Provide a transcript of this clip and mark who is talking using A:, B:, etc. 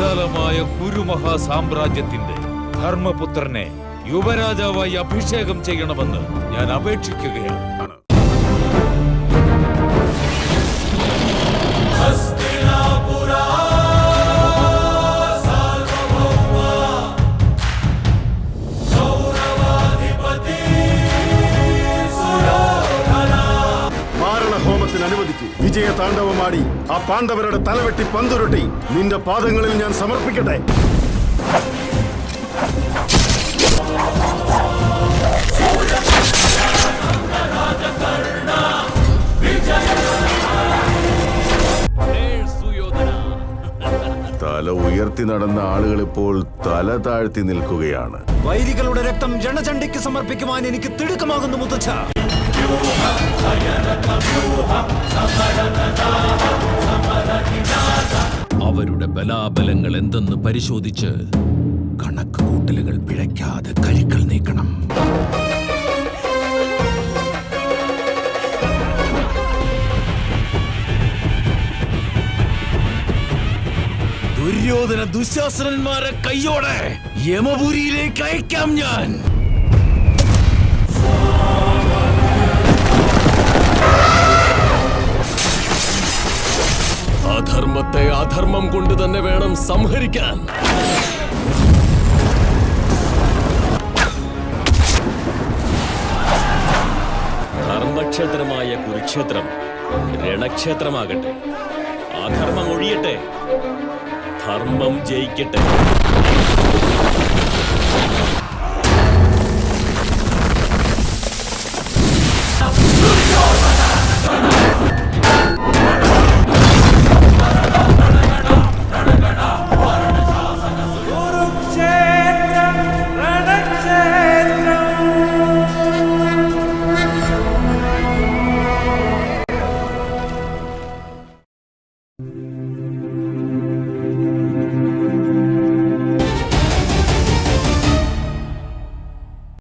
A: വിശാലമായ കുരുമഹാസാമ്രാജ്യത്തിന്റെ ധർമ്മപുത്രനെ യുവരാജാവായി അഭിഷേകം ചെയ്യണമെന്ന് ഞാൻ അപേക്ഷിക്കുകയാണ്.
B: അനുവദിക്കൂ. വിജയ താണ്ഡവമാടി ആ പാണ്ഡവരുടെ തലവെട്ടി പന്തുരുട്ടി നിന്റെ പാദങ്ങളിൽ ഞാൻ സമർപ്പിക്കട്ടെ. തല ഉയർത്തി നടന്ന ആളുകൾ ഇപ്പോൾ തല താഴ്ത്തി നിൽക്കുകയാണ്.
C: വൈരികളുടെ രക്തം രണചണ്ഡിക്ക് സമർപ്പിക്കുവാൻ എനിക്ക് തിടുക്കമാകുന്നു മുത്തച്ഛ.
D: അവരുടെ ബലാബലങ്ങൾ എന്തെന്ന് പരിശോധിച്ച് കണക്ക് കൂട്ടലുകൾ പിഴയ്ക്കാതെ കരുക്കൾ നീക്കണം. ദുര്യോധന ദുശാസനന്മാരെ കയ്യോടെ യമപുരിയിലേക്ക് അയക്കാം ഞാൻ. അധർമ്മത്തെ അധർമ്മം കൊണ്ട് തന്നെ വേണം സംഹരിക്കാൻ. ധർമ്മക്ഷേത്രമായ കുരുക്ഷേത്രം രണക്ഷേത്രമാകട്ടെ. അധർമ്മം ഒഴിയട്ടെ, ധർമ്മം ജയിക്കട്ടെ.